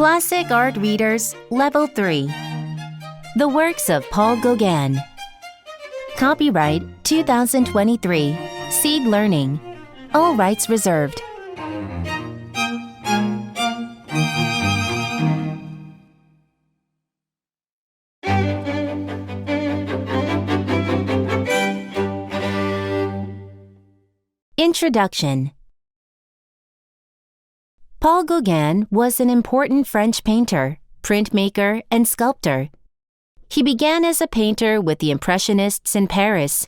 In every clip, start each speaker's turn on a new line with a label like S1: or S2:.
S1: Classic Art Readers, Level 3. The Works of Paul Gauguin. Copyright 2023. Seed Learning. All rights reserved. Introduction. Paul Gauguin was an important French painter, printmaker, and sculptor. He began as a painter with the Impressionists in Paris.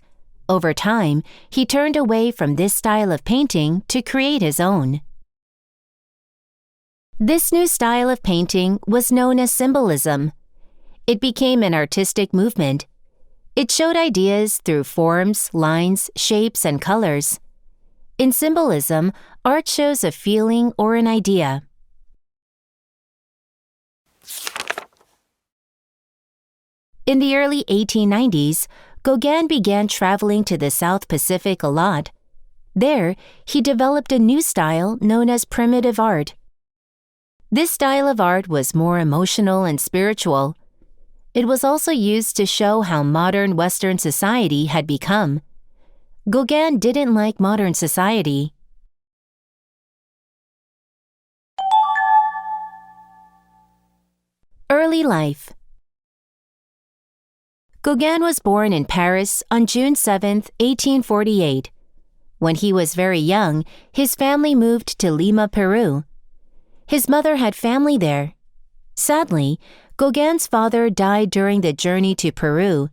S1: Over time, he turned away from this style of painting to create his own. This new style of painting was known as symbolism. It became an artistic movement. It showed ideas through forms, lines, shapes, and colors. In symbolism, art shows a feeling or an idea. In the early 1890s, Gauguin began traveling to the South Pacific a lot. There, he developed a new style known as primitive art. This style of art was more emotional and spiritual. It was also used to show how modern Western society had become. Gauguin didn't like modern society. Early life. Gauguin was born in Paris on June 7, 1848. When he was very young, his family moved to Lima, Peru. His mother had family there. Sadly, Gauguin's father died during the journey to Peru.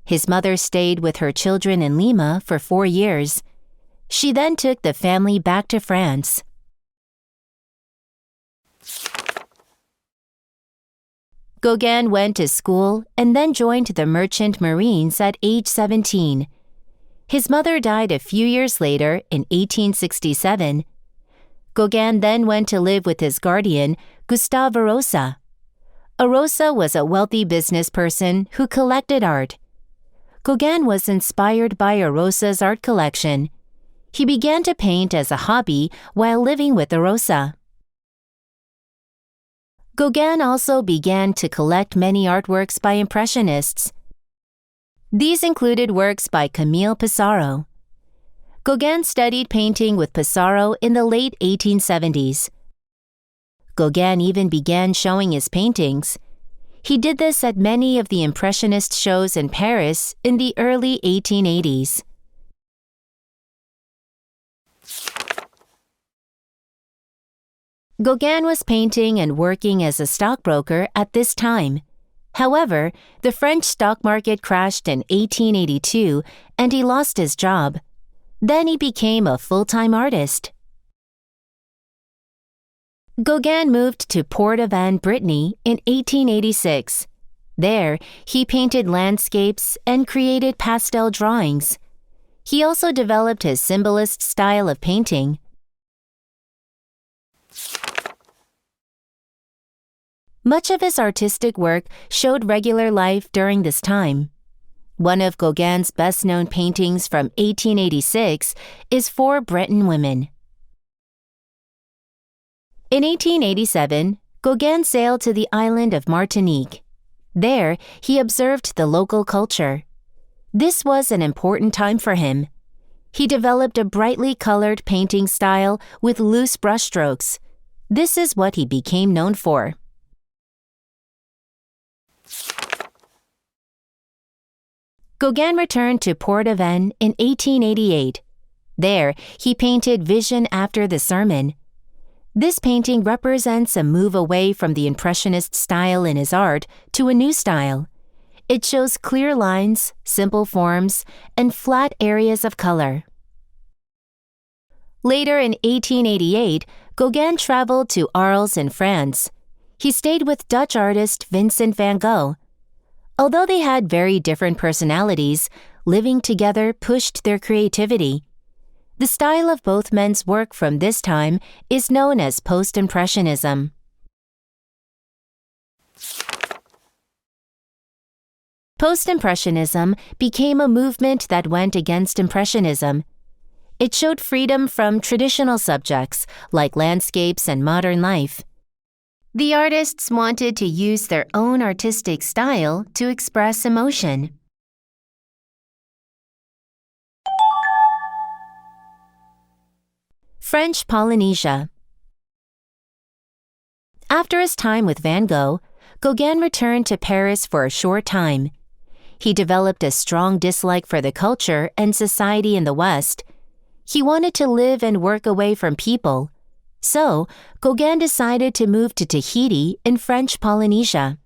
S1: His mother stayed with her children in Lima for 4 years. She then took the family back to France. Gauguin went to school and then joined the Merchant Marines at age 17. His mother died a few years later in 1867. Gauguin then went to live with his guardian, Gustave Arosa. Arosa was a wealthy business person who collected art. Gauguin was inspired by Arosa's art collection. He began to paint as a hobby while living with Arosa. Gauguin also began to collect many artworks by Impressionists. These included works by Camille Pissarro. Gauguin studied painting with Pissarro in the late 1870s. Gauguin even began showing his paintings. He did this at many of the Impressionist shows in Paris in the early 1880s. Gauguin was painting and working as a stockbroker at this time. However, the French stock market crashed in 1882 and he lost his job. Then he became a full-time artist. Gauguin moved to Port-Aven, Brittany in 1886. There, he painted landscapes and created pastel drawings. He also developed his symbolist style of painting. Much of his artistic work showed regular life during this time. One of Gauguin's best-known paintings from 1886 is 4 Breton Women. In 1887, Gauguin sailed to the island of Martinique. There, he observed the local culture. This was an important time for him. He developed a brightly colored painting style with loose brushstrokes. This is what he became known for. Gauguin returned to Port-Aven in 1888. There, he painted Vision After the Sermon. This painting represents a move away from the Impressionist style in his art to a new style. It shows clear lines, simple forms, and flat areas of color. Later in 1888, Gauguin traveled to Arles in France. He stayed with Dutch artist Vincent van Gogh. Although they had very different personalities, living together pushed their creativity. The style of both men's work from this time is known as Post-Impressionism. Post-Impressionism became a movement that went against Impressionism. It showed freedom from traditional subjects like landscapes and modern life. The artists wanted to use their own artistic style to express emotion. French Polynesia. After his time with Van Gogh, Gauguin returned to Paris for a short time. He developed a strong dislike for the culture and society in the West. He wanted to live and work away from people. So, Gauguin decided to move to Tahiti in French Polynesia.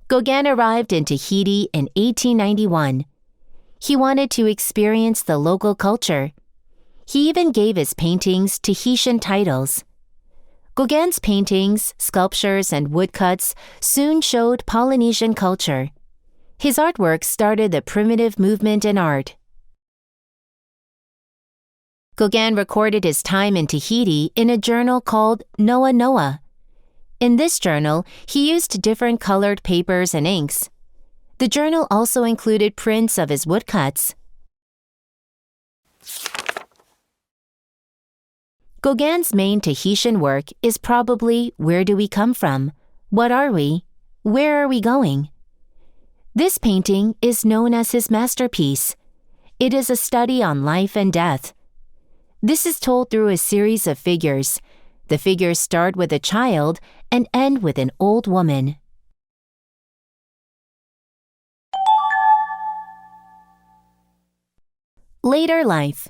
S1: Gauguin arrived in Tahiti in 1891. He wanted to experience the local culture. He even gave his paintings Tahitian titles. Gauguin's paintings, sculptures, and woodcuts soon showed Polynesian culture. His artwork started the primitive movement in art. Gauguin recorded his time in Tahiti in a journal called Noa Noa. In this journal, he used different colored papers and inks. The journal also included prints of his woodcuts. Gauguin's main Tahitian work is probably Where Do We Come From? What Are We? Where Are We Going? This painting is known as his masterpiece. It is a study on life and death. This is told through a series of figures. The figures start with a child and end with an old woman. Later life.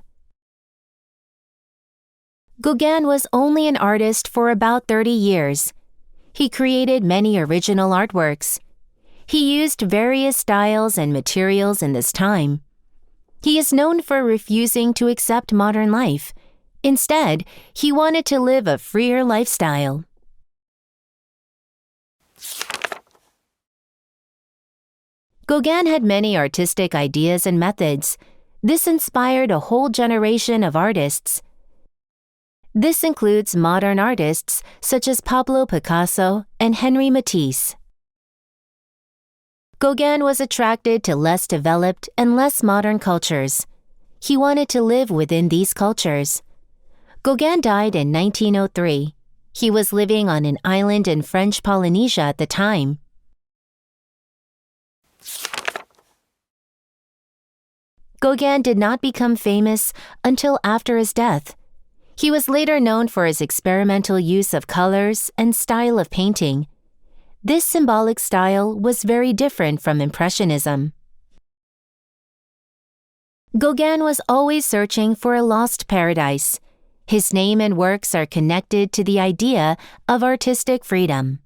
S1: Gauguin was only an artist for about 30 years. He created many original artworks. He used various styles and materials in this time. He is known for refusing to accept modern life. Instead, he wanted to live a freer lifestyle. Gauguin had many artistic ideas and methods. This inspired a whole generation of artists. This includes modern artists such as Pablo Picasso and Henri Matisse. Gauguin was attracted to less developed and less modern cultures. He wanted to live within these cultures. Gauguin died in 1903. He was living on an island in French Polynesia at the time. Gauguin did not become famous until after his death. He was later known for his experimental use of colors and style of painting. This symbolic style was very different from Impressionism. Gauguin was always searching for a lost paradise. His name and works are connected to the idea of artistic freedom.